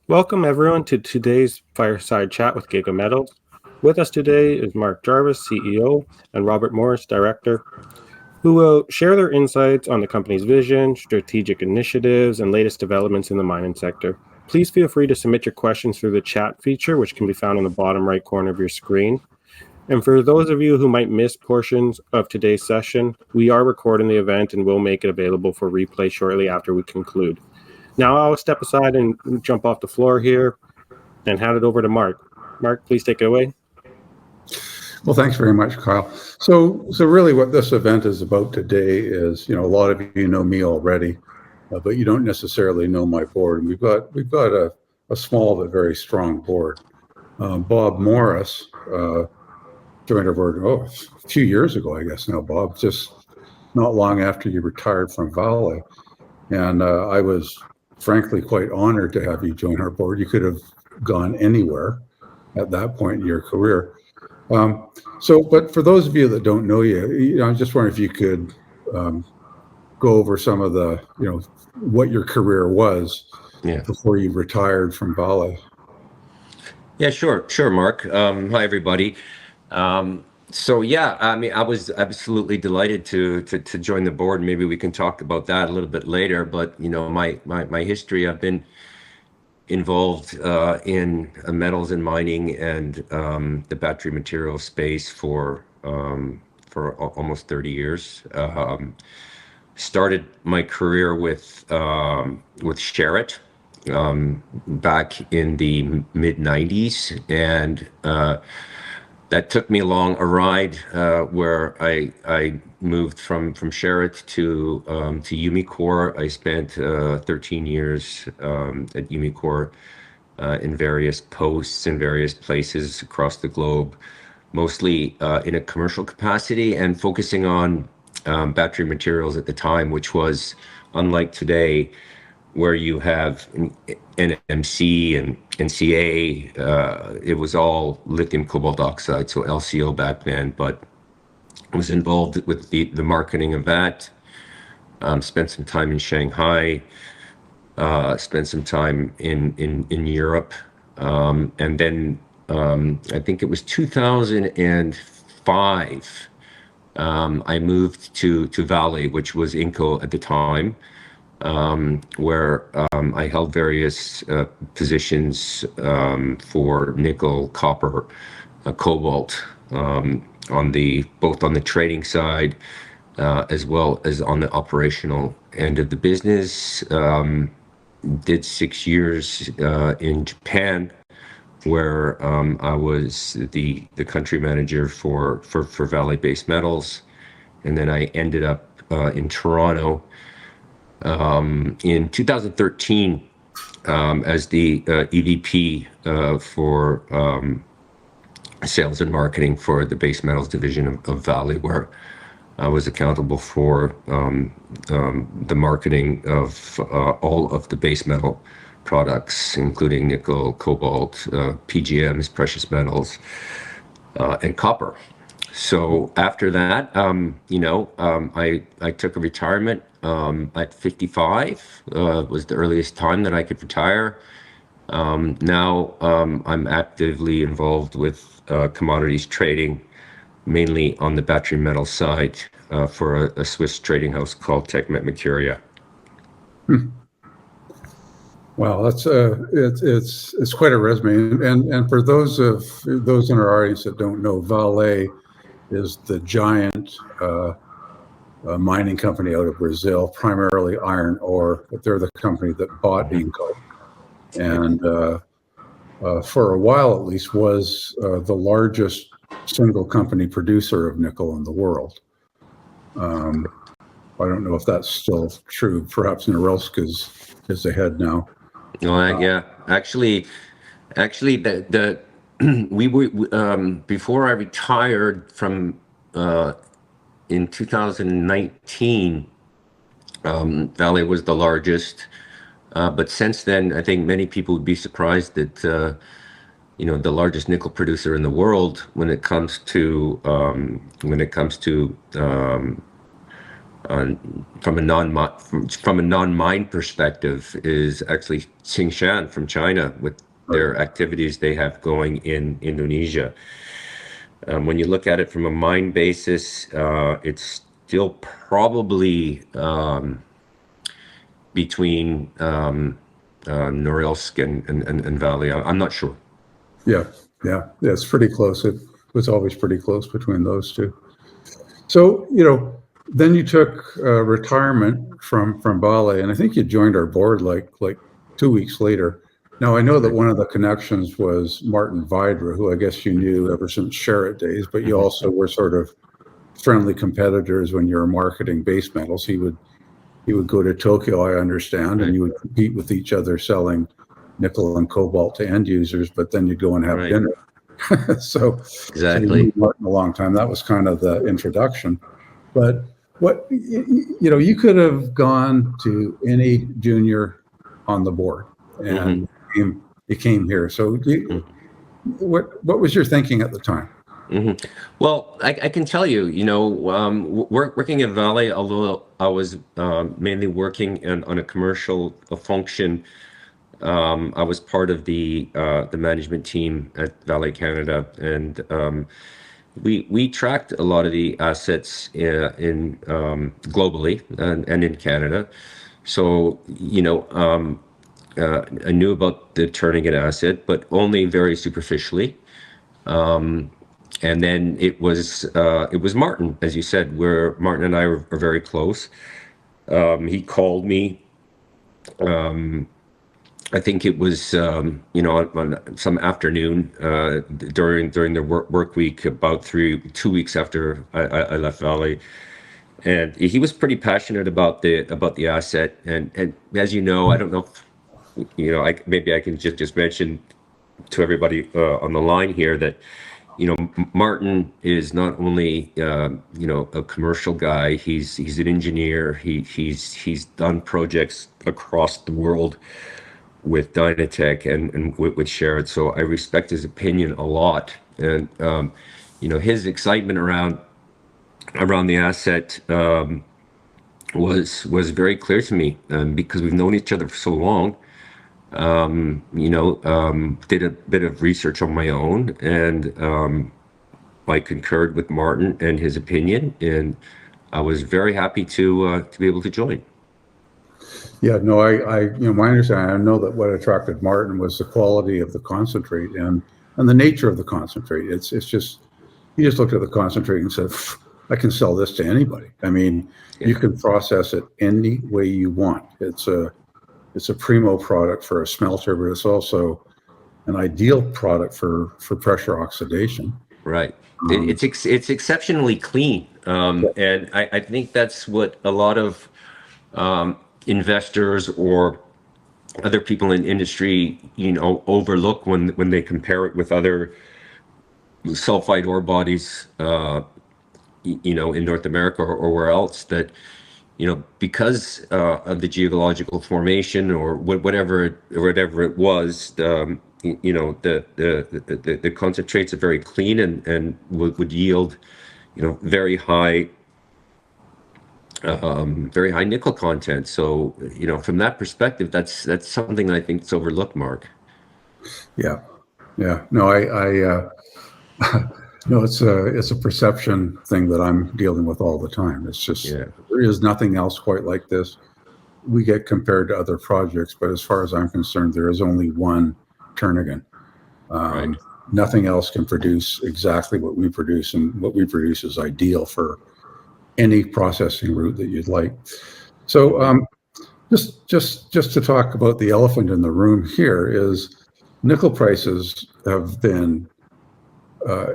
Welcome everyone to today's Fireside Chat with Giga Metals. With us today is Mark Jarvis, CEO, and Robert Morris, Director, who will share their insights on the company's vision, strategic initiatives, and latest developments in the mining sector. Please feel free to submit your questions through the chat feature, which can be found in the bottom right corner of your screen. And for those of you who might miss portions of today's session, we are recording the event and will make it available for replay shortly after we conclude. Now I'll step aside and jump off the floor here and hand it over to Mark. Mark, please take it away. Well, thanks very much, Kyle. So really what this event is about today is, a lot of you know me already, but you don't necessarily know my board. And we've got a small but very strong board. Bob Morris joined our board, a few years ago, I guess now, Bob, just not long after you retired from Vale. And I was frankly quite honored to have you join our board. You could have gone anywhere at that point in your career. But for those of you that don't know you, I'm just wondering if you could go over some of the, what your career was before you retired from Vale. Yeah, sure, Mark. Hi, everybody. I was absolutely delighted to join the board. Maybe we can talk about that a little bit later. But my history, I've been involved in metals and mining and the battery material space for almost 30 years. Started my career with Sherritt back in the mid 90s, and that took me along a ride where I moved from Sherritt to Umicore. I spent 13 years at Umicore in various posts in various places across the globe, mostly in a commercial capacity and focusing on battery materials at the time, which was unlike today, where you have NMC and NCA. It was all lithium cobalt oxide, so LCO back then, but I was involved with the marketing of that. Spent some time in Shanghai, spent some time in Europe, and then I think it was 2005, I moved to Vale, which was Inco at the time, where I held various positions for nickel, copper, cobalt, both on the trading side as well as on the operational end of the business. Did 6 years in Japan, where I was the country manager for Vale Base Metals, and then I ended up in Toronto in 2013 as the EVP for sales and marketing for the base metals division of Vale, where I was accountable for the marketing of all of the base metal products, including nickel, cobalt, PGMs, precious metals, and copper. So after that, I took a retirement at 55. Was the earliest time that I could retire. Now I'm actively involved with commodities trading, mainly on the battery metal side for a Swiss trading house called Techmet Mercuria. Wow, that's it's quite a resume. And for those in our audience that don't know, Vale is the giant mining company out of Brazil, primarily iron ore, but they're the company that bought Inco, and for a while at least was the largest single company producer of nickel in the world. I don't know if that's still true. Perhaps Norilsk is ahead now. Yeah, actually, the we before I retired from in 2019, Vale was the largest, but since then, I think many people would be surprised that the largest nickel producer in the world when it comes to from a non-mine perspective is actually Tsingshan from China with their activities they have going in Indonesia. When you look at it from a mine basis, it's still probably between Norilsk and Valley. I'm not sure. Yeah, it's pretty close. It was always pretty close between those two. So, then you took retirement from Vale, and I think you joined our board like 2 weeks later. Now, I know that one of the connections was Martin Vidra, who I guess you knew ever since Sherritt days, but you also were sort of friendly competitors when you were marketing base metals. He would go to Tokyo, I understand, and you would compete with each other selling nickel and cobalt to end users, but then you'd go and have dinner. So exactly. you knew Martin a long time. That was kind of the introduction. But you could have gone to any junior on the board, and you came here. So what was your thinking at the time? Well, I can tell you, working at Vale, although I was mainly working on a commercial function, I was part of the management team at Vale Canada, and we tracked a lot of the assets in globally and in Canada. So, I knew about the Turnagain asset, but only very superficially. And then it was Martin, as you said, where Martin and I are very close. He called me. I think it was on some afternoon during the work week, about 2 weeks after I left Vale, and he was pretty passionate about the asset. And as you know, I don't know if, maybe I can just mention to everybody on the line here that Martin is not only a commercial guy. He's an engineer. He's done projects across the world with Dynatech and with Sherritt. So I respect his opinion a lot, and his excitement around the asset was very clear to me, because we've known each other for so long. Did a bit of research on my own, and I concurred with Martin and his opinion, and I was very happy to be able to join. Yeah, no, my understanding, I know that what attracted Martin was the quality of the concentrate and the nature of the concentrate. It's just, he just looked at the concentrate and said, I can sell this to anybody. I mean, you can process it any way you want. It's a primo product for a smelter, but it's also an ideal product for pressure oxidation. Right. It's exceptionally clean, and I think that's what a lot of investors or other people in industry, overlook when they compare it with other sulfide ore bodies, in North America or where else, that because of the geological formation or whatever it was, the concentrates are very clean and would yield very high nickel content. So from that perspective, that's something I think is overlooked, Mark. Yeah. No, I no, it's a perception thing that I'm dealing with all the time. It's just there is nothing else quite like this. We get compared to other projects, but as far as I'm concerned, there is only one Turnagain. Right. Nothing else can produce exactly what we produce, and what we produce is ideal for any processing route that you'd like. So just to talk about the elephant in the room here is nickel prices have been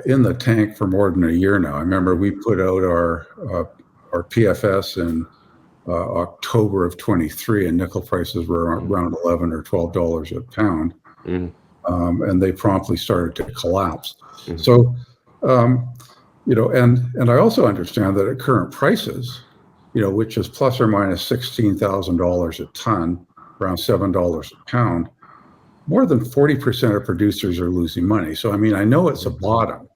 in the tank for more than a year now. I remember we put out our PFS in October of 23, and nickel prices were around $11 or $12 a pound, and they promptly started to collapse. So, and I also understand that at current prices, which is plus or minus $16,000 a ton, around $7 a pound, more than 40% of producers are losing money. So, I mean, I know it's a bottom.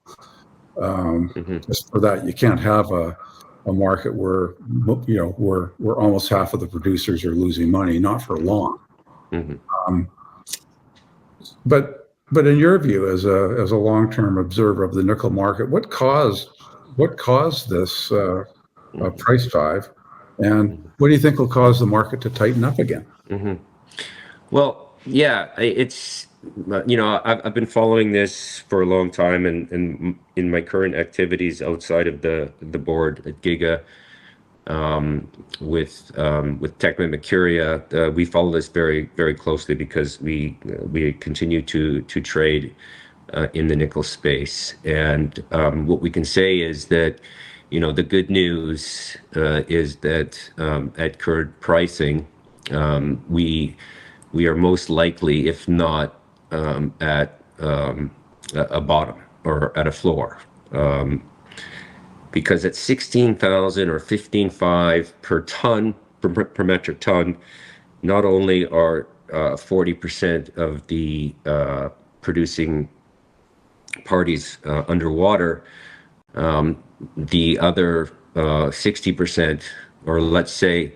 Just for that, you can't have a a market where, where almost half of the producers are losing money, not for long. But in your view, as a long-term observer of the nickel market, what caused this price dive, and what do you think will cause the market to tighten up again? Well, yeah, it's I've been following this for a long time, and in my current activities outside of the board at Giga, with Techman Mercuria, we follow this very, very closely because we continue to trade in the nickel space. And what we can say is that, the good news is that at current pricing, we are most likely, if not at a bottom or at a floor. Because at 16,000 or 15.5 per ton, per metric ton, not only are 40% of the producing parties underwater, the other 60%, or let's say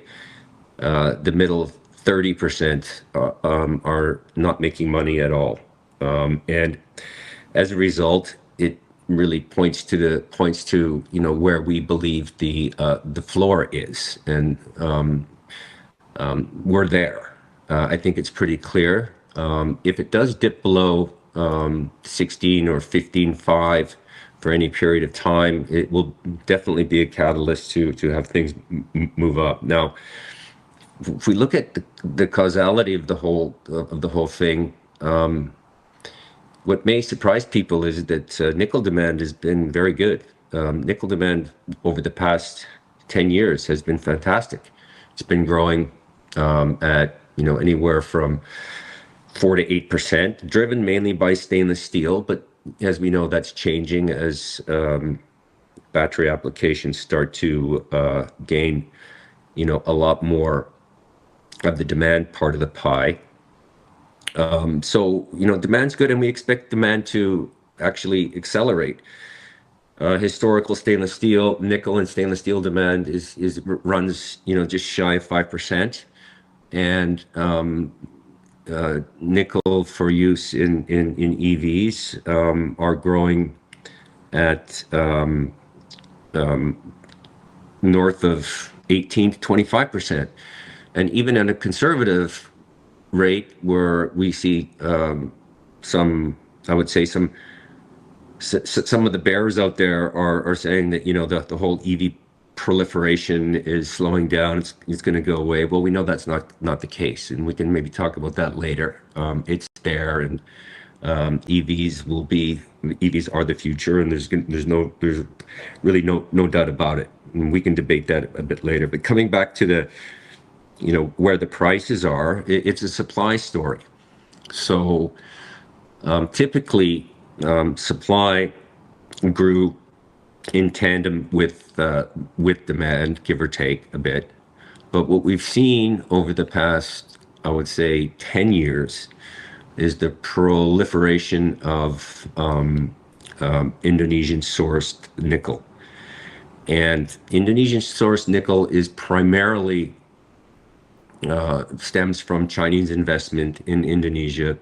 the middle 30%, are not making money at all. And as a result, it really points to where we believe the floor is, and we're there. I think it's pretty clear. If it does dip below 16 or 15.5 for any period of time, it will definitely be a catalyst to have things move up. Now, if we look at the causality of the whole thing, what may surprise people is that nickel demand has been very good. Nickel demand over the past 10 years has been fantastic. It's been growing at anywhere from 4 to 8%, driven mainly by stainless steel. But as we know, that's changing as battery applications start to gain a lot more of the demand part of the pie. So demand's good, and we expect demand to actually accelerate. Historical stainless steel, nickel and stainless steel demand runs just shy of 5%, and nickel for use in EVs are growing at north of 18 to 25%, and even at a conservative rate, where we see some of the bears out there are saying that the whole EV proliferation is slowing down. It's going to go away. Well, we know that's not the case, and we can maybe talk about that later. It's there, and EVs are the future, and there's really no doubt about it. And we can debate that a bit later. But coming back to the where the prices are, it's a supply story. So typically, supply grew in tandem with demand, give or take a bit. But what we've seen over the past, I would say, 10 years is the proliferation of Indonesian-sourced nickel. And Indonesian-sourced nickel is primarily stems from Chinese investment in Indonesia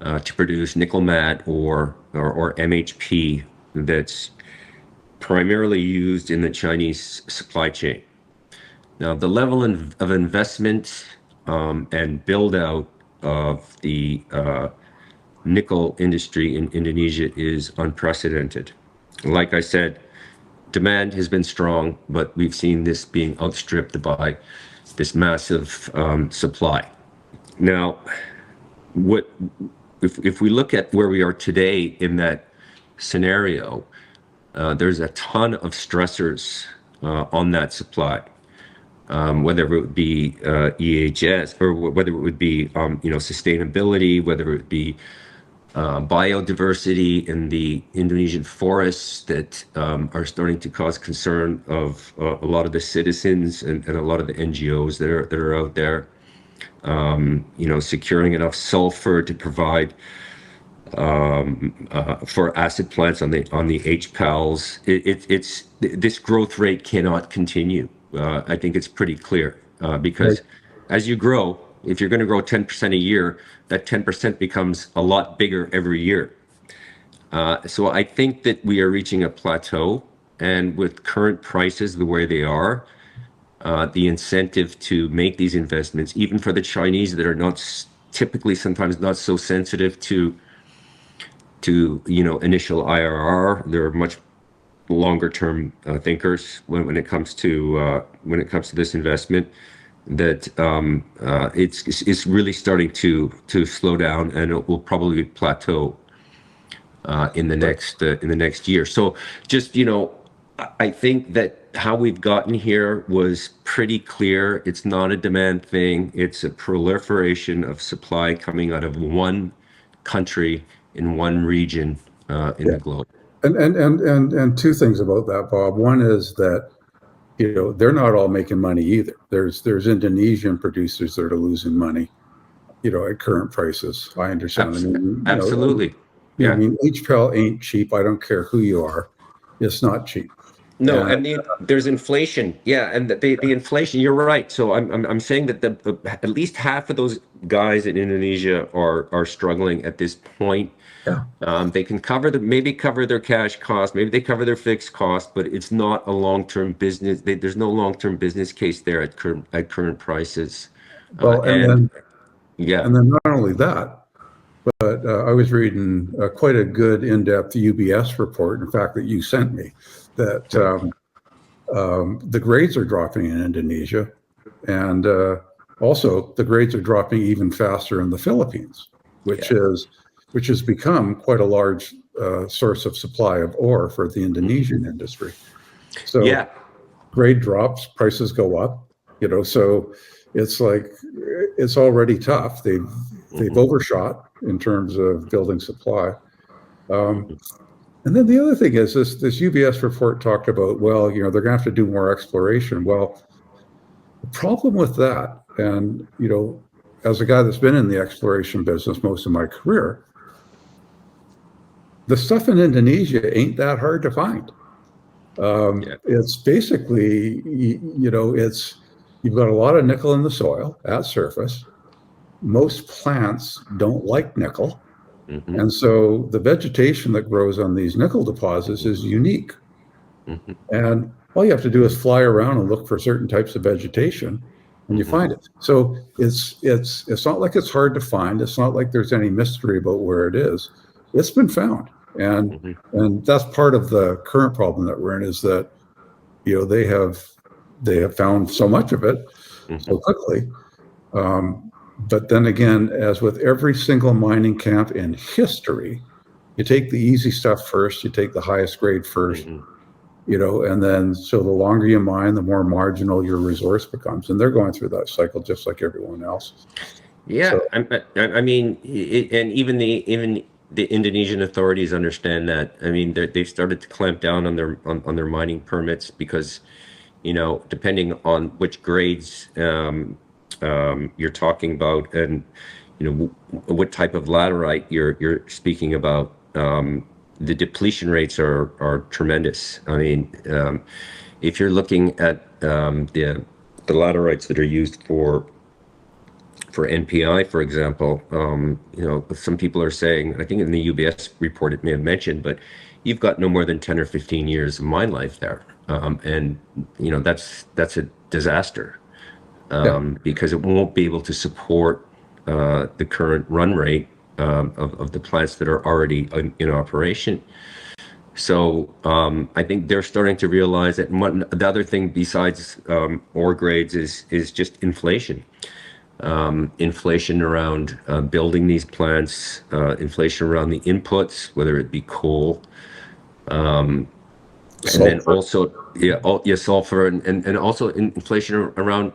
to produce nickel matte or MHP that's primarily used in the Chinese supply chain. Now, the level of investment and build out of the nickel industry in Indonesia is unprecedented. Like I said, demand has been strong, but we've seen this being outstripped by this massive supply. Now, if we look at where we are today in that scenario, there's a ton of stressors on that supply, whether it would be EHS, or whether it would be sustainability, whether it be biodiversity in the Indonesian forests that are starting to cause concern of a lot of the citizens and a lot of the NGOs that are out there. Securing enough sulfur to provide for acid plants on the HPALs. It's this growth rate cannot continue. I think it's pretty clear Right. because as you grow, if you're going to grow 10% a year, that 10% becomes a lot bigger every year. So I think that we are reaching a plateau, and with current prices the way they are, the incentive to make these investments, even for the Chinese that are not typically sometimes not so sensitive to initial IRR, they're much longer term thinkers when it comes to this investment. That it's really starting to slow down, and it will probably plateau in the next year. So just I think that how we've gotten here was pretty clear. It's not a demand thing. It's a proliferation of supply coming out of one country in one region in Yeah. the globe. And two things about that, Bob. One is that they're not all making money either. There's Indonesian producers that are losing money, at current prices. I understand. I mean, Absolutely. I Yeah. mean, HPAL ain't cheap. I don't care who you are. It's not cheap. No, And and there's inflation. Yeah, and the inflation. You're right. So I'm saying that at least half of those guys in Indonesia are struggling at this point. yeah, They can maybe cover their cash costs, maybe they cover their fixed costs, but it's not a long-term business. There's no long-term business case there at current prices. well, And yeah, and then not only that, but I was reading quite a good in-depth UBS report, in fact, that you sent me, that the grades are dropping in Indonesia, and also the grades are dropping even faster in the Philippines, which yeah, has become quite a large source of supply of ore for the Indonesian industry. So yeah. grade drops, prices go up, so it's like it's already tough. They've overshot in terms of building supply. Um, and then the other thing is this UBS report talked about, well, they're going to have to do more exploration. Well, the problem with that, and as a guy that's been in the exploration business most of my career, the stuff in Indonesia ain't that hard to find. Yeah. It's basically, it's you've got a lot of nickel in the soil at surface. Most plants don't like nickel. Hmm. And so the vegetation that grows on these nickel deposits is unique. Hmm. And all you have to do is fly around and look for certain types of vegetation and you Hmm. find it. So it's not like it's hard to find. It's not like there's any mystery about where it is. It's been found. And Hmm. and that's part of the current problem that we're in, is that they have found so much of it Hmm. so quickly. But then again, as with every single mining camp in history, you take the easy stuff first, you take the highest grade first, Hmm. and then so the longer you mine, the more marginal your resource becomes. And they're going through that cycle just like everyone else. Yeah, So, I mean, and even the Indonesian authorities understand that. I mean, they've started to clamp down on their mining permits because, depending on which grades you're talking about, and what type of laterite you're speaking about, the depletion rates are tremendous. I mean, if you're looking at the laterites that are used for NPI, for example, some people are saying, I think in the UBS report it may have mentioned, but you've got no more than 10 or 15 years of mine life there. And that's a disaster yeah. because it won't be able to support the current run rate of the plants that are already in operation. So I think they're starting to realize that the other thing besides ore grades is just inflation. Inflation around building these plants, inflation around the inputs, whether it be coal, and then Sulfur. also sulfur, and also inflation around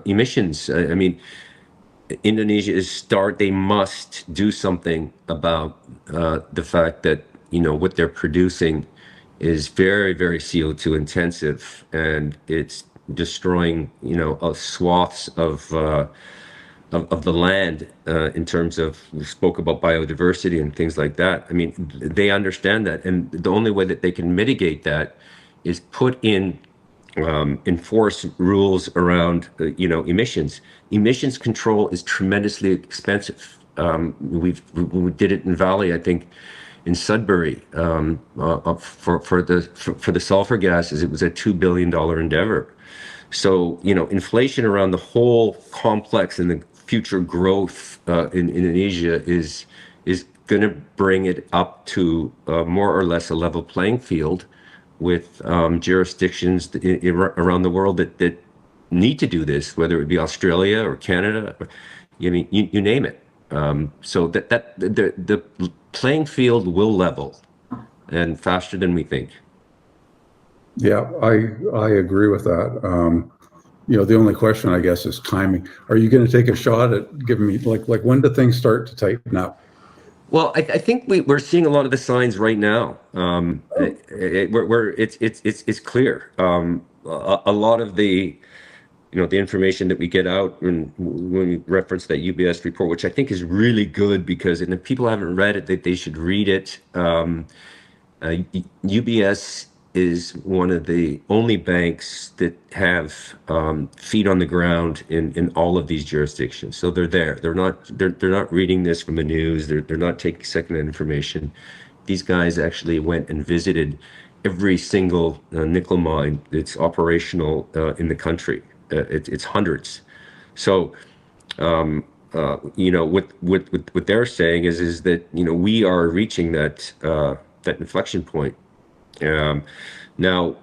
emissions. I mean, Indonesia they must do something about the fact that what they're producing is very, very CO2 intensive, and it's destroying swaths of the land in terms of, we spoke about biodiversity and things like that. I mean, they understand that, and the only way that they can mitigate that is put in enforce rules around emissions. Emissions control is tremendously expensive. We did it in Valley, I think, in Sudbury for the sulfur gases. It was a $2 billion endeavor. So, inflation around the whole complex and the future growth in Indonesia is going to bring it up to more or less a level playing field with jurisdictions around the world that need to do this, whether it be Australia or Canada. I mean, you name it. So that the playing field will level, and faster than we think. Yeah, I agree with that. The only question, I guess, is timing. Are you going to take a shot at giving me like when do things start to tighten up? Well, I think we're seeing a lot of the signs right now. Where it's clear. A lot of the information that we get out when we reference that UBS report, which I think is really good, because, and if people haven't read it, they should read it. UBS is one of the only banks that have feet on the ground in all of these jurisdictions. So they're there. They're not reading this from the news. They're not taking secondhand information. These guys actually went and visited every single nickel mine that's operational in the country. It's hundreds. So what they're saying is that we are reaching that inflection point. Now,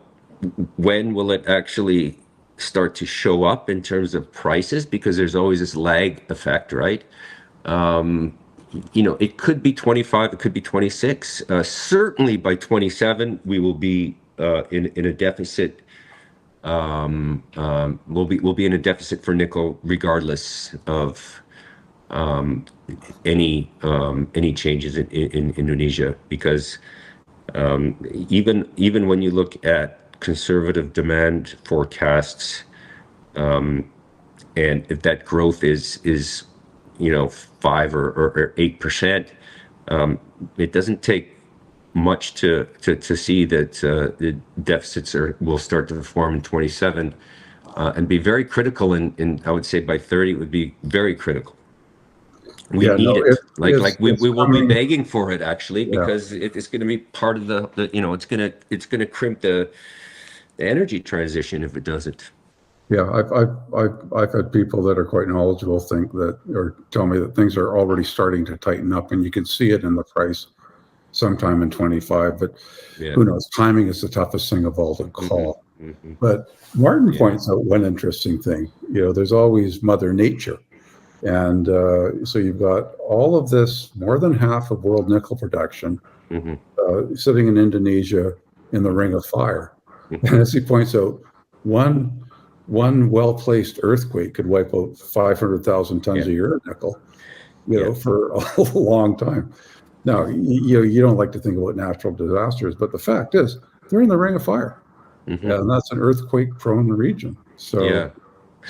when will it actually start to show up in terms of prices? Because there's always this lag effect, right? It could be 25, it could be 26. Certainly by 27, we will be in a deficit. We'll be in a deficit for nickel, regardless of any changes in Indonesia, because even when you look at conservative demand forecasts, and if that growth is 5 or 8%, it doesn't take much to see that the deficits will start to form in 27 and be very critical. In I would say by 30 it would be very critical. We need it. We will be begging for it, actually, because it's going to be part of the it's going to crimp the energy transition if it doesn't. Yeah, I've had people that are quite knowledgeable think that, or tell me that things are already starting to tighten up, and you can see it in the price sometime in 25. But who knows? Timing is the toughest thing of all to call. But Martin points out one interesting thing. There's always Mother Nature. And so you've got all of this, more than half of world nickel production sitting in Indonesia in the Ring of Fire. And as he points out, one well-placed earthquake could wipe out 500,000 tons a year of nickel, for a long time. Now, you don't like to think about natural disasters, but the fact is, they're in the Ring of Fire. And that's an earthquake-prone region. So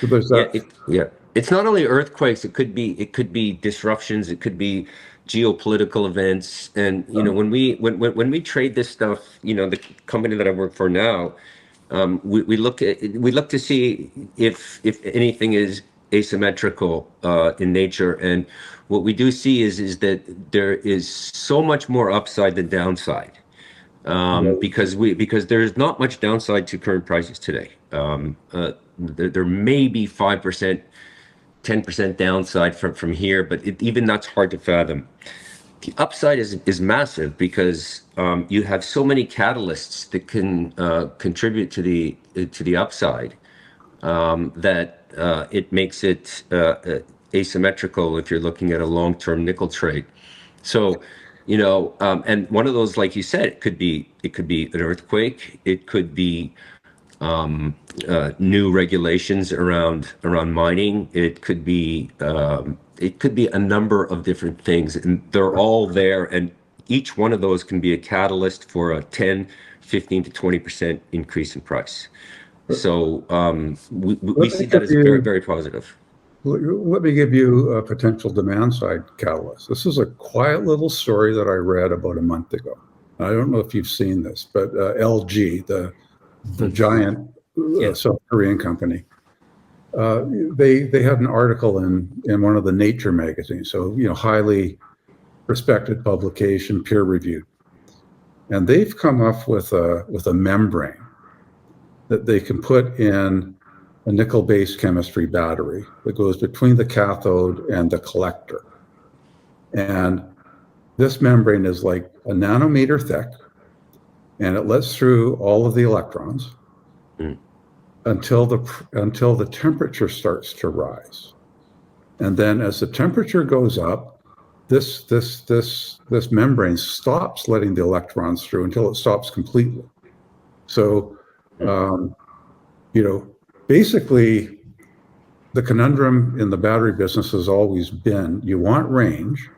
there's that. It's not only earthquakes. It could be disruptions. It could be geopolitical events. And when we trade this stuff, the company that I work for now, we look to see if anything is asymmetrical in nature. And what we do see is that there is so much more upside than downside, because there's not much downside to current prices today. There may be 5%. 10% downside from here, but even that's hard to fathom. The upside is massive, because you have so many catalysts that can contribute to the upside, that it makes it asymmetrical if you're looking at a long-term nickel trade. So, and one of those, like you said, it could be an earthquake, it could be new regulations around mining. It could be a number of different things, and they're all there. And each one of those can be a catalyst for a 10, 15 to 20% increase in price. So we see that as very, very positive. let me give you a potential demand side catalyst. This is a quiet little story that I read about a month ago. I don't know if you've seen this, but LG, the giant South Korean company, they had an article in one of the Nature magazines, so highly respected publication, peer reviewed, and they've come up with a membrane that they can put in a nickel-based chemistry battery that goes between the cathode and the collector. And this membrane is like a nanometer thick, and it lets through all of the electrons until the temperature starts to rise. And then as the temperature goes up, this membrane stops letting the electrons through until it stops completely. So, basically, the conundrum in the battery business has always been, you want range.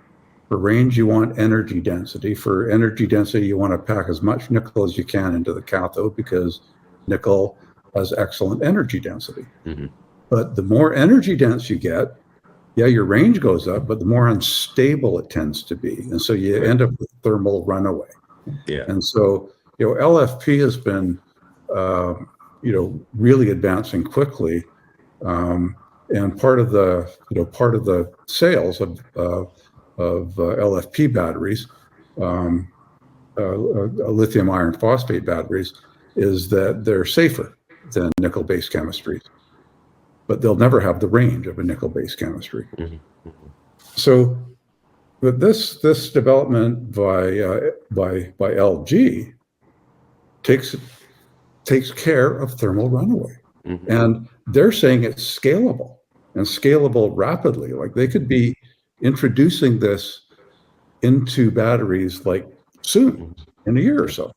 For range, you want energy density. For energy density, you want to pack as much nickel as you can into the cathode because nickel has excellent energy density. But the more energy dense you get, your range goes up, but the more unstable it tends to be. And so you end up with thermal runaway. And so, LFP has been, really advancing quickly. And part of the sales of LFP batteries, lithium iron phosphate batteries, is that they're safer than nickel-based chemistries, but they'll never have the range of a nickel-based chemistry. So, but this development by LG takes care of thermal runaway, and they're saying it's scalable and scalable rapidly. Like they could be introducing this into batteries like soon, in a year or so.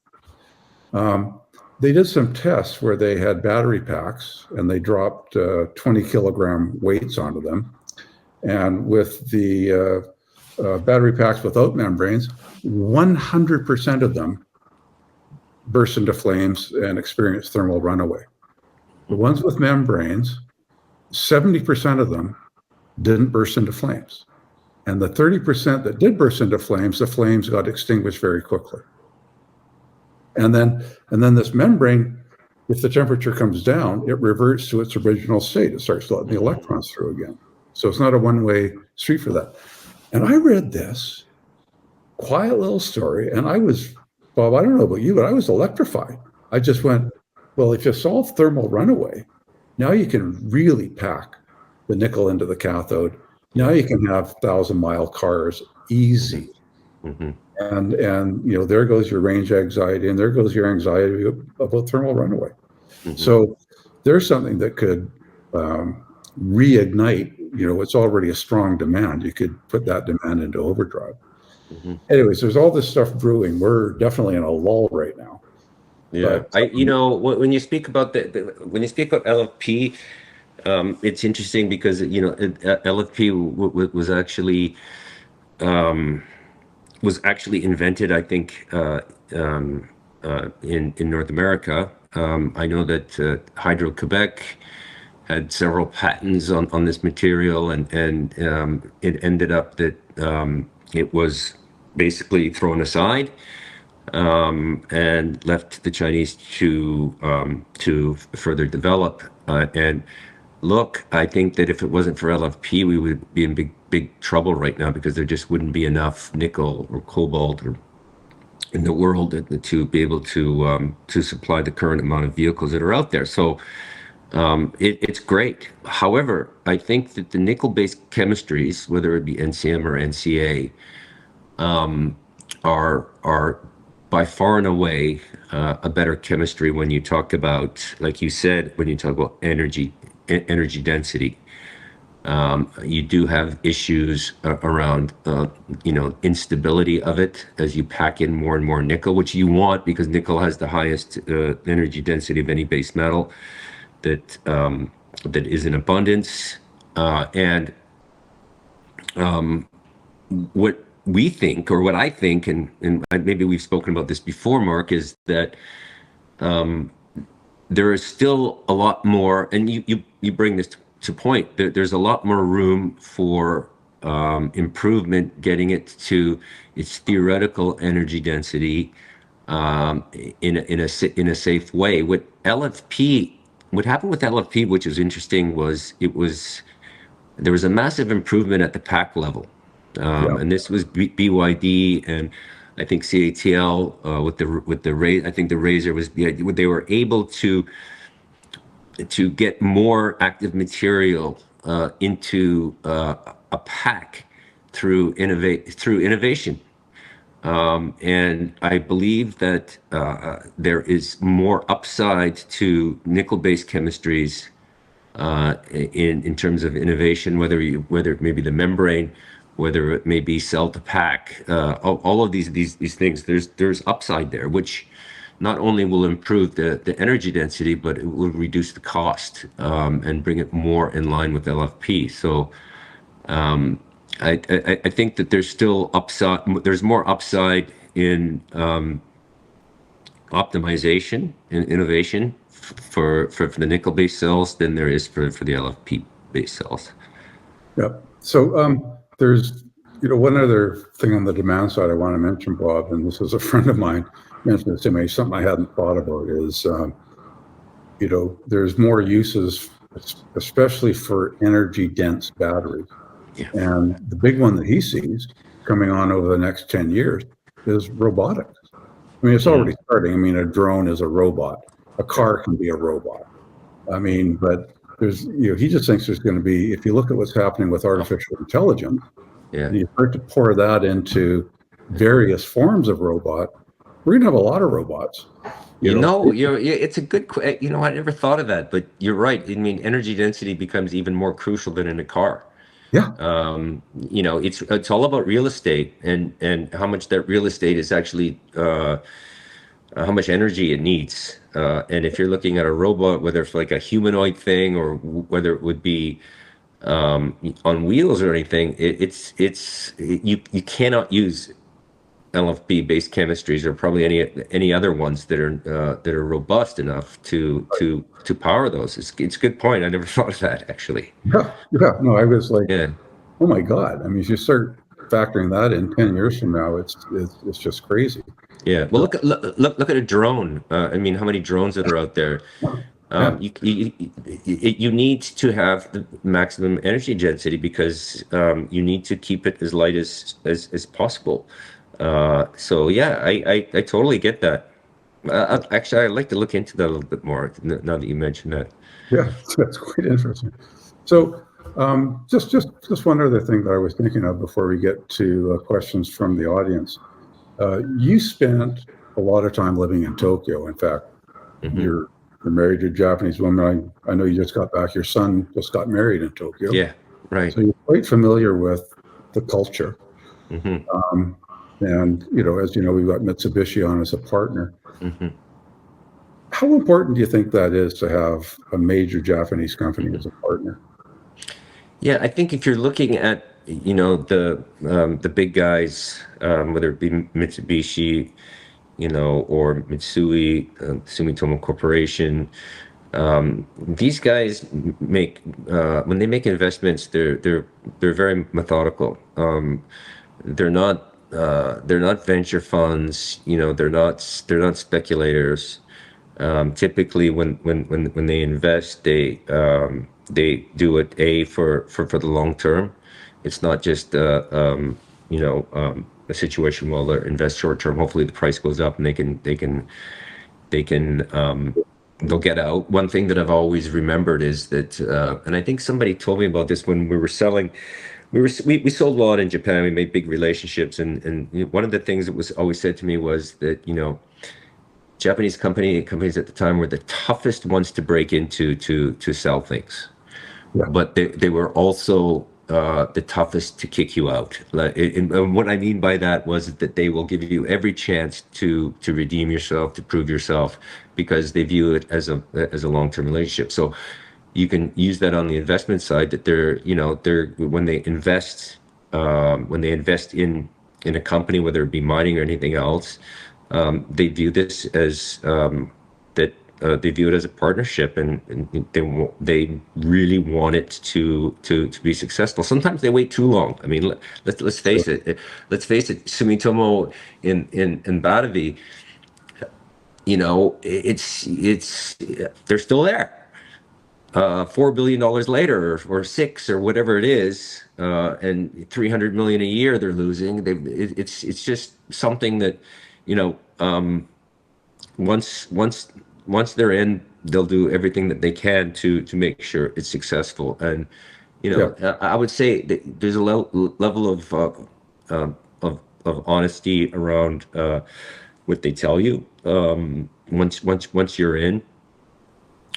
They did some tests where they had battery packs and they dropped 20 kilogram weights onto them. And with the battery packs without membranes, 100% of them burst into flames and experienced thermal runaway. The ones with membranes, 70% of them didn't burst into flames. And the 30% that did burst into flames, the flames got extinguished very quickly. And then this membrane, if the temperature comes down, it reverts to its original state. It starts letting the electrons through again. So it's not a one-way street for that. And I read this quiet little story, and I was, Bob, I don't know about you, but I was electrified. I just went, well, if you solve thermal runaway, now you can really pack the nickel into the cathode. Now you can have 1,000-mile cars easy. And there goes your range anxiety, and there goes your anxiety about thermal runaway. So there's something that could reignite, it's already a strong demand. You could put that demand into overdrive. Anyways, there's all this stuff brewing. We're definitely in a lull right now. Yeah, but, when you speak about when you speak about LFP, it's interesting because LFP was actually invented, I think, in North America. I know that Hydro-Quebec had several patents on this material, and it ended up that it was basically thrown aside and left to the Chinese to further develop. And look, I think that if it wasn't for LFP, we would be in big trouble right now because there just wouldn't be enough nickel or cobalt in the world to be able to supply the current amount of vehicles that are out there. So it's great. However, I think that the nickel-based chemistries, whether it be NCM or NCA, are by far and away a better chemistry when you talk about, like you said, when you talk about energy density. You do have issues around instability of it as you pack in more and more nickel, which you want because nickel has the highest energy density of any base metal that is in abundance. And what we think, or what I think, and maybe we've spoken about this before, Mark, is that there is still a lot more, and you bring this point, there's a lot more room for improvement, getting it to its theoretical energy density in a safe way. What happened with LFP, which was interesting, was there was a massive improvement at the pack level, Yeah. and this was BYD and I think CATL with the Razor. I think the Razor was they were able to get more active material into a pack through innovation. And I believe that there is more upside to nickel-based chemistries in terms of innovation, whether it may be the membrane, whether it may be cell to pack, all of these things. There's upside there, which not only will improve the energy density, but it will reduce the cost and bring it more in line with LFP. So I think that there's still upside. There's more upside in optimization and innovation for the nickel-based cells than there is for the LFP-based cells. Yep. So there's, one other thing on the demand side I want to mention, Bob, and this is a friend of mine mentioned this to me, something I hadn't thought about is, there's more uses, especially for energy-dense batteries. Yeah. And the big one that he sees coming on over the next 10 years is robotics. I mean, it's already starting. I mean, a drone is a robot. A car can be a robot. I mean, but there's, he just thinks there's going to be, if you look at what's happening with artificial intelligence, and you start to pour that into various forms of robot, we're going to have a lot of robots. It's a good, I never thought of that, but you're right. I mean, energy density becomes even more crucial than in a car. Yeah. It's all about real estate and how much that real estate is actually, how much energy it needs. And if you're looking at a robot, whether it's like a humanoid thing or whether it would be on wheels or anything, you cannot use LFP based chemistries or probably any other ones that are robust enough to power those. It's a good point. I never thought of that actually. Yeah. No, I was like, oh my God. I mean, if you start factoring that in 10 years from now, it's just crazy. Yeah. Well, look at a drone. I mean, how many drones that are out there? You need to have the maximum energy density because you need to keep it as light as possible. So yeah, I totally get that. Actually, I'd like to look into that a little bit more now that you mentioned that. Yeah, that's quite interesting. So just one other thing that I was thinking of before we get to questions from the audience. You spent a lot of time living in Tokyo. In fact, you're married to a Japanese woman. I know you just got back. Your son just got married in Tokyo. Yeah, right. So you're quite familiar with the culture. And, as you know, we've got Mitsubishi on as a partner. How important do you think that is to have a major Japanese company as a partner? Yeah, I think if you're looking at, the big guys, whether it be Mitsubishi, or Mitsui, Sumitomo Corporation, these guys make when they make investments, they're very methodical. They're not venture funds. They're not speculators. Typically, when they invest, they do it for the long term. It's not just a situation where they invest short term. Hopefully, the price goes up and they'll get out. One thing that I've always remembered is that, and I think somebody told me about this when we were selling. We sold a lot in Japan. We made big relationships, and one of the things that was always said to me was that Japanese companies at the time were the toughest ones to break into to sell things, but they were also the toughest to kick you out. And what I mean by that was that they will give you every chance to redeem yourself, to prove yourself, because they view it as a long-term relationship. So you can use that on the investment side, that they're when they invest in a company, whether it be mining or anything else, they view this as that they view it as a partnership, and they really want it to be successful. Sometimes they wait too long. I mean, let's face it. Let's face it. Sumitomo in Batavi, it's they're still there. $4 billion later, or six, or whatever it is, and 300 million a year they're losing. It's just something that, once they're in, they'll do everything that they can to make sure it's successful. And I would say that there's a level of honesty around what they tell you once you're in.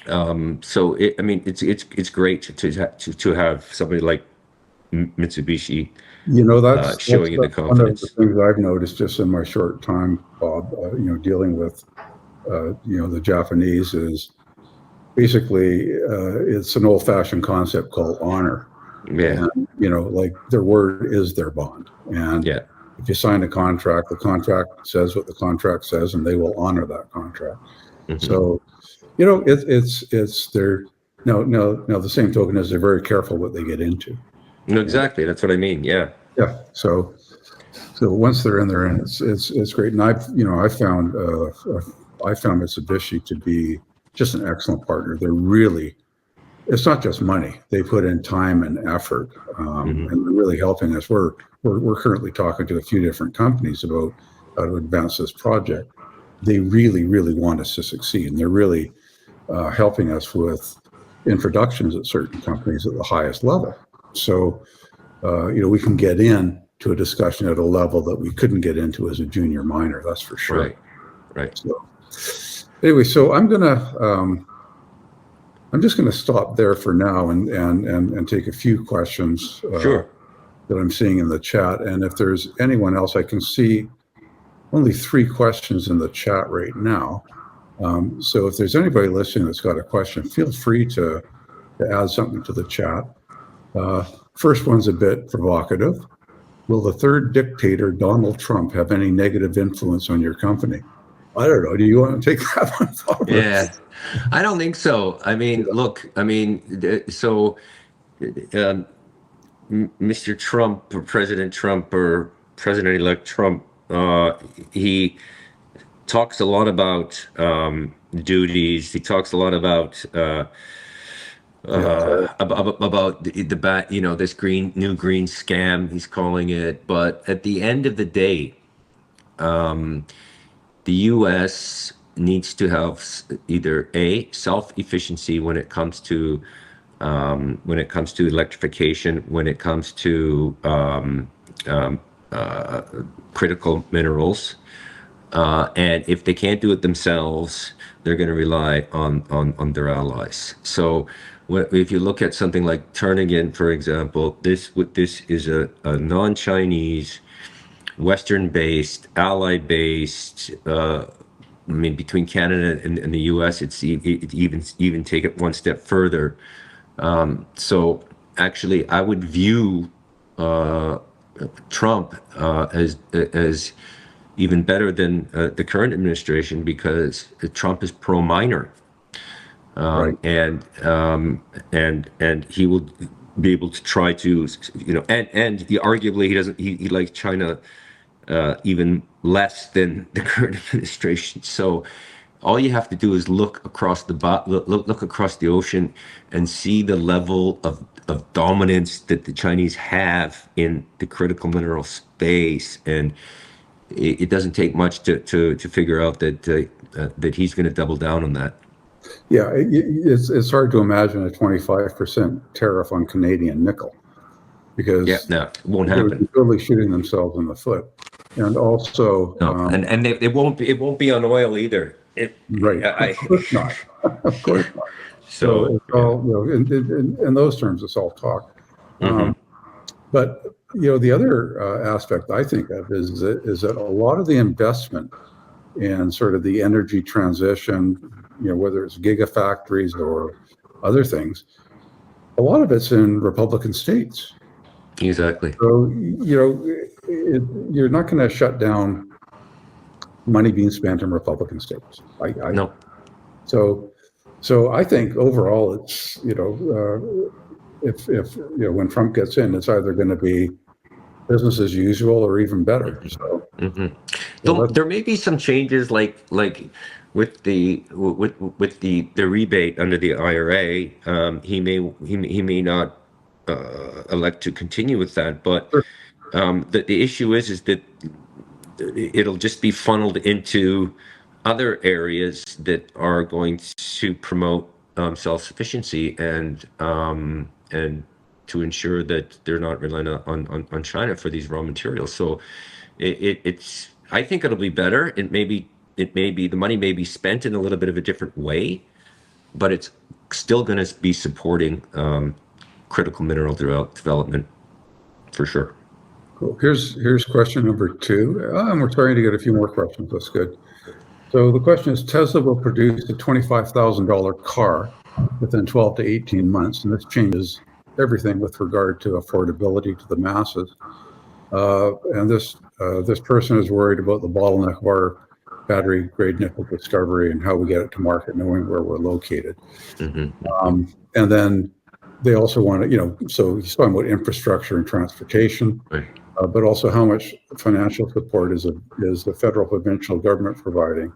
So it's great to have somebody like Mitsubishi That's showing you the one of the confidence. things I've noticed just in my short time, Bob, dealing with, the Japanese is basically, it's an old-fashioned concept called honor. Yeah, And, like their word is their bond. And yeah. if you sign a contract, the contract says what the contract says, and they will honor that contract. Mhm. So, it's they're no, the same token is they're very careful what they get into. No, exactly. That's what I mean. Yeah. Yeah. So once they're in, they're in. It's great. And I found Mitsubishi to be just an excellent partner. They're really, it's not just money. They put in time and effort, and they're really helping us. We're currently talking to a few different companies about how to advance this project. They really, really want us to succeed, and they're really helping us with introductions at certain companies at the highest level. So, we can get in to a discussion at a level that we couldn't get into as a junior miner. That's for sure. Right. So, anyway, so I'm just gonna stop there for now and take a few questions Sure. that I'm seeing in the chat. And if there's anyone else, I can see only 3 questions in the chat right now. So if there's anybody listening that's got a question, feel free to add something to the chat. First one's a bit provocative. Will the third dictator, Donald Trump, have any negative influence on your company? I don't know. Do you want to take that one forward? Yeah, I don't think so. I mean, look, so Mr. Trump, or President-elect Trump, he talks a lot about duties. He talks a lot about this new green scam, he's calling it. But at the end of the day, the U.S. needs to have either self-efficiency when it comes to electrification, when it comes to critical minerals, and if they can't do it themselves, they're going to rely on their allies. So, if you look at something like Turnagain, for example, this is a non-Chinese, Western-based, ally-based. Between Canada and the U.S., it even take it one step further. So actually, I would view Trump as even better than the current administration, because Trump is pro-miner, Right. and he will be able to try to, and arguably he likes China even less than the current administration. So all you have to do is look across the ocean and see the level of dominance that the Chinese have in the critical mineral space, and it doesn't take much to figure out that he's going to double down on that. Yeah, it's hard to imagine a 25% tariff on Canadian nickel, because No, it won't they would be happen. totally shooting themselves in the foot. And also, No, and it won't be on oil either. right, of course not. Of course not. So it's all, in those terms, it's all talk. But the other aspect I think of is that a lot of the investment in sort of the energy transition, whether it's gigafactories or other things, a lot of it's in Republican states. Exactly. So you're not going to shut down money being spent in Republican states. No. So I think overall, it's if when Trump gets in, it's either going to be business as usual or even better. So, Though there may be some changes, like with the rebate under the IRA. He may not elect to continue with that, but sure. the issue is that it'll just be funneled into other areas that are going to promote self-sufficiency and to ensure that they're not relying on China for these raw materials. So it's I think it'll be better. It may be the money may be spent in a little bit of a different way, but it's still going to be supporting critical mineral development for sure. Cool. Here's question number 2. And we're trying to get a few more questions. That's good. So the question is, Tesla will produce a $25,000 car within 12 to 18 months, and this changes everything with regard to affordability to the masses. And this person is worried about the bottleneck of our battery-grade nickel discovery and how we get it to market, knowing where we're located. And then they also want to, so he's talking about infrastructure and transportation. Right. But also how much financial support is the federal provincial government providing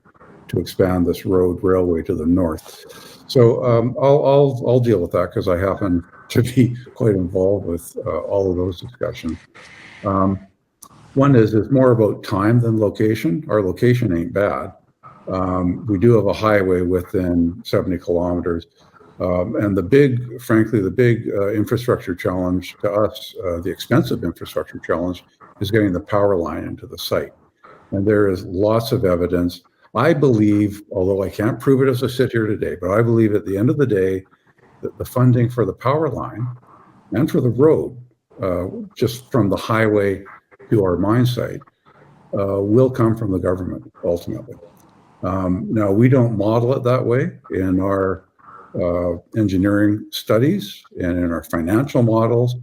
to expand this railway to the north. So I'll deal with that because I happen to be quite involved with all of those discussions. One is it's more about time than location. Our location ain't bad. We do have a highway within 70 kilometers. And the big infrastructure challenge to us, the expensive infrastructure challenge, is getting the power line into the site. And there is lots of evidence. I believe, although I can't prove it as I sit here today, but I believe at the end of the day that the funding for the power line and for the road, just from the highway to our mine site, will come from the government ultimately. Now, we don't model it that way in our engineering studies and in our financial models.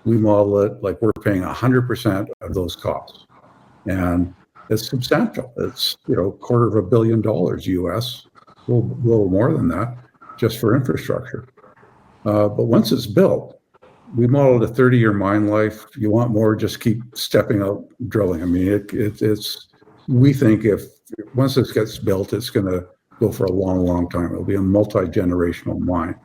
We model it like we're paying 100% of those costs, and it's substantial. It's $250 million US, a little more than that, just for infrastructure. But once it's built, we modeled a 30-year mine life. You want more, just keep stepping out drilling. I mean, we think if once this gets built, it's going to go for a long, long time. It'll be a multi-generational mine.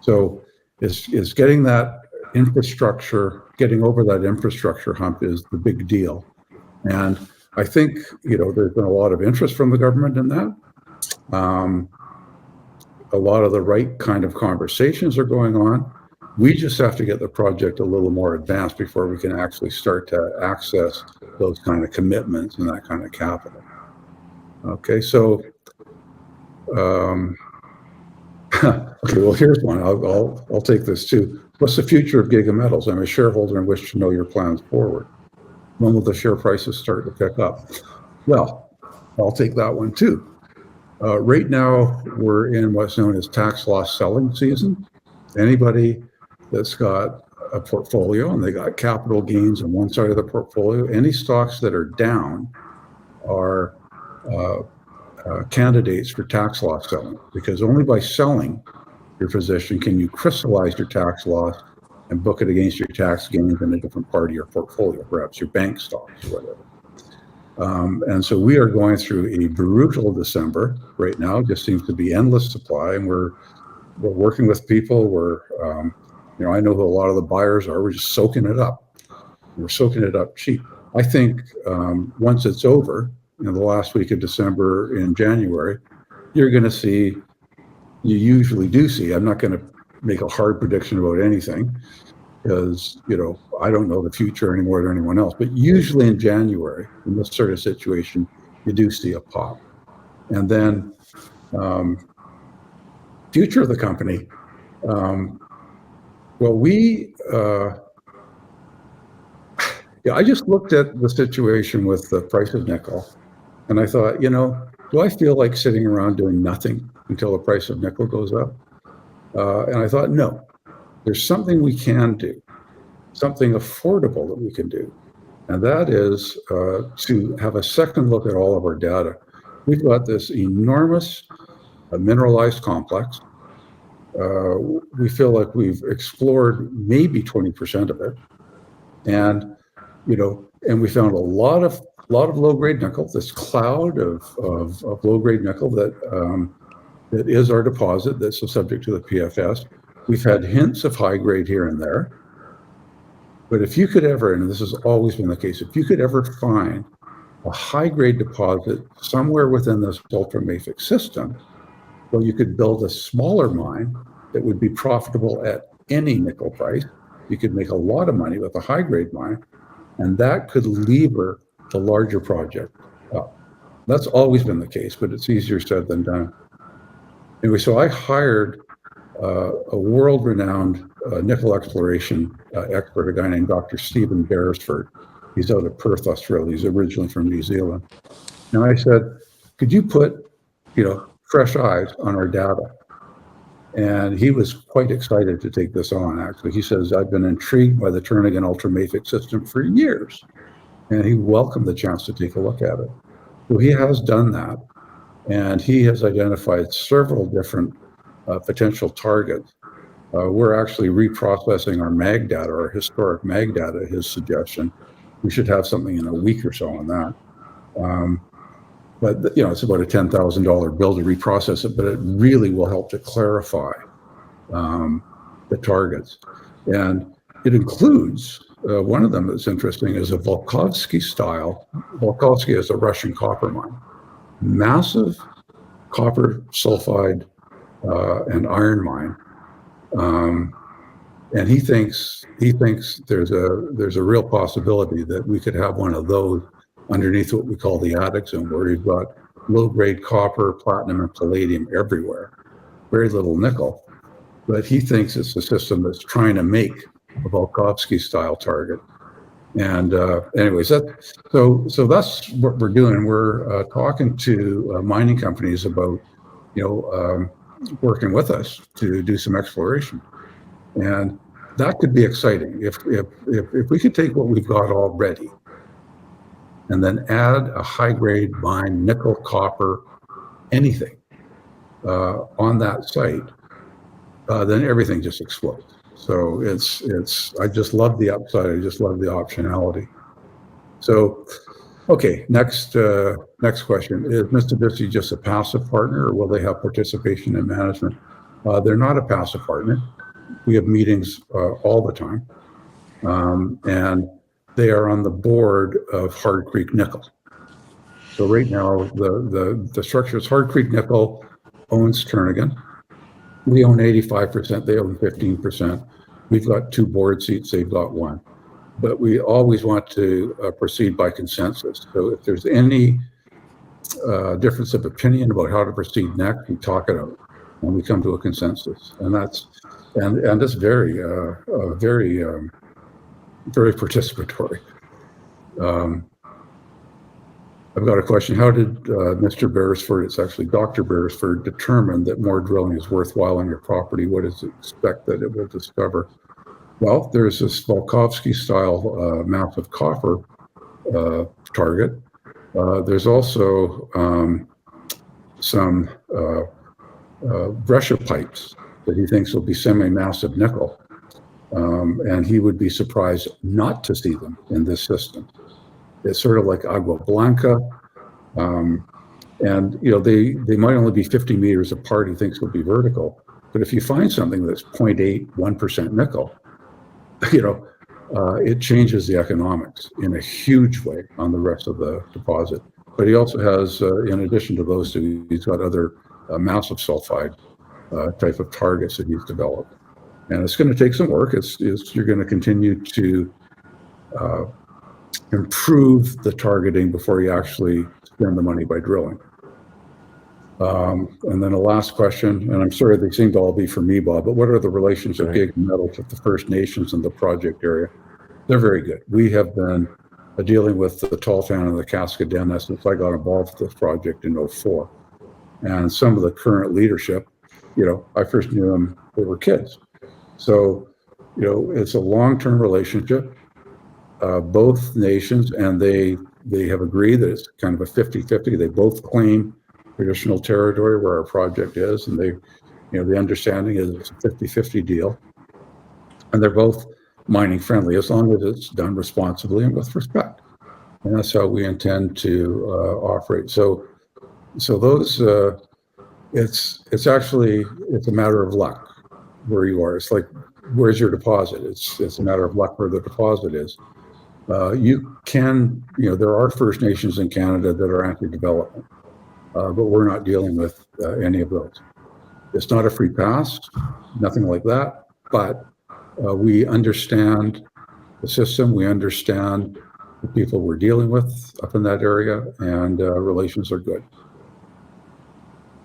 So is getting that infrastructure, getting over that infrastructure hump is the big deal. And I think, there's been a lot of interest from the government in that. A lot of the right kind of conversations are going on. We just have to get the project a little more advanced before we can actually start to access those kind of commitments and that kind of capital. Okay, so okay, well, here's one. I'll take this too. What's the future of Giga Metals? I'm a shareholder and wish to know your plans forward. When will the share prices start to pick up? Well, I'll take that one too. Right now, we're in what's known as tax loss selling season. Anybody that's got a portfolio and they got capital gains on one side of the portfolio, any stocks that are down are candidates for tax loss selling, because only by selling your position can you crystallize your tax loss and book it against your tax gains in a different part of your portfolio, perhaps your bank stocks or whatever. And so we are going through a brutal December right now. It just seems to be endless supply, and we're working with people. I know who a lot of the buyers are. We're just soaking it up. We're soaking it up cheap. I think once it's over, the last week of December in January, you're going to see, you usually do see, I'm not going to make a hard prediction about anything because, I don't know the future any more than anyone else, but usually in January, in this sort of situation, you do see a pop. And then future of the company, I just looked at the situation with the price of nickel, and I thought, do I feel like sitting around doing nothing until the price of nickel goes up? And I thought, no, there's something we can do, something affordable that we can do. And that is to have a second look at all of our data. We've got this enormous a mineralized complex. We feel like we've explored maybe 20% of it, and and we found a lot of low-grade nickel. This cloud of low-grade nickel that is our deposit that's subject to the PFS. We've had hints of high grade here and there, but if you could ever, and this has always been the case, if you could ever find a high-grade deposit somewhere within this ultramafic system, well, you could build a smaller mine that would be profitable at any nickel price. You could make a lot of money with a high-grade mine, and that could lever the larger project up. That's always been the case, but it's easier said than done. Anyway, so I hired a world-renowned nickel exploration expert, a guy named Dr. Stephen Beresford. He's out of Perth, Australia. He's originally from New Zealand. And I said, could you put, fresh eyes on our data? And he was quite excited to take this on, actually. He says, I've been intrigued by the Turnagain ultramafic system for years. And he welcomed the chance to take a look at it. So he has done that. And he has identified several different potential targets. We're actually reprocessing our mag data, our historic mag data, his suggestion. We should have something in a week or so on that. But it's about a $10,000 bill to reprocess it, but it really will help to clarify the targets. And it includes, one of them that's interesting is a Volkovsky style. Volkovsky is a Russian copper mine. Massive copper sulfide and iron mine. And he thinks there's a real possibility that we could have one of those underneath what we call the attic zone, where you've got low-grade copper, platinum, and palladium everywhere, very little nickel. But he thinks it's a system that's trying to make a Volkovsky-style target. And anyways, so that's what we're doing. We're talking to mining companies about, working with us to do some exploration, and that could be exciting if we could take what we've got already and then add a high-grade mine, nickel, copper, anything on that site, then everything just explodes. So I just love the upside. I just love the optionality. So, okay, next question. Is Mitsubishi just a passive partner, or will they have participation in management? They're not a passive partner. We have meetings all the time. And they are on the board of Hard Creek Nickel. So right now, the structure is Hard Creek Nickel owns Turnagain. We own 85%, they own 15%. We've got 2 board seats, they've got 1. But we always want to proceed by consensus. So if there's any difference of opinion about how to proceed next, we talk it out and we come to a consensus. And that's very participatory. I've got a question. How did Mr. Beresford, it's actually Dr. Beresford, determine that more drilling is worthwhile on your property? What does it expect that it will discover? Well, there's this Volkovsky-style massive copper target. There's also some breccia pipes that he thinks will be semi-massive nickel. And he would be surprised not to see them in this system. It's sort of like Agua Blanca. And, they might only be 50 meters apart, he thinks will be vertical. But if you find something that's 0.8, 1% nickel, it changes the economics in a huge way on the rest of the deposit. But he also has, in addition to those two, he's got other massive sulfide type of targets that he's developed. And it's going to take some work. You're going to continue to improve the targeting before you actually spend the money by drilling. And then a last question, and I'm sorry they seem to all be for me, Bob, but what are the relations of Giga Metals with the First Nations in the project area? They're very good. We have been dealing with the Tahltan and the Cascadena since I got involved with this project in 2004. And some of the current leadership, I first knew them, they were kids. So, it's a long-term relationship. Both nations, and they have agreed that it's kind of a 50-50. They both claim traditional territory where our project is, and the understanding is it's a 50-50 deal, and they're both mining friendly as long as it's done responsibly and with respect. And that's how we intend to operate. So those, it's a matter of luck where you are. It's like, where's your deposit? It's a matter of luck where the deposit is. There are First Nations in Canada that are anti-development, but we're not dealing with any of those. It's not a free pass, nothing like that, but we understand the system, we understand the people we're dealing with up in that area, and relations are good.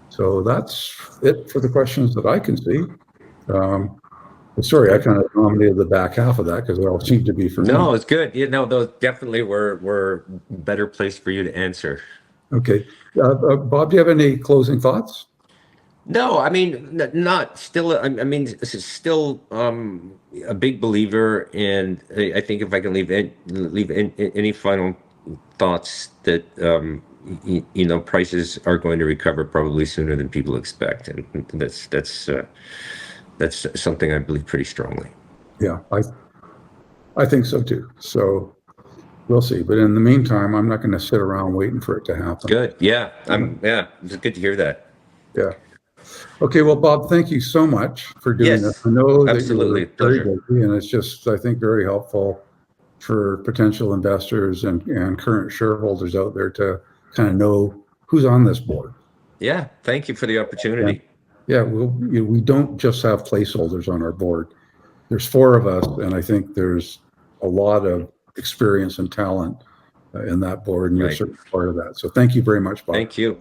So that's it for the questions that I can see. Sorry, I kind of dominated the back half of that because they all seem to be for me. No, it's good. Those definitely were better place for you to answer. Okay. Bob, do you have any closing thoughts? No, I mean, not still. I mean, this is still a big believer, and I think if I can leave any final thoughts that prices are going to recover probably sooner than people expect, and that's something I believe pretty strongly. Yeah, I think so too. So we'll see. But in the meantime, I'm not going to sit around waiting for it to happen. Good. Yeah. It's good to hear that. Yeah. Okay. Well, Bob, thank you so much for doing this. I know that you're very busy, and it's just, I think, very helpful for potential investors and current shareholders out there to kind of know who's on this board. Yeah. Thank you for the opportunity. Yeah. We don't just have placeholders on our board. There's 4 of us, and I think there's a lot of experience and talent in that board, and you're certainly part of that. So thank you very much, Bob. Thank you.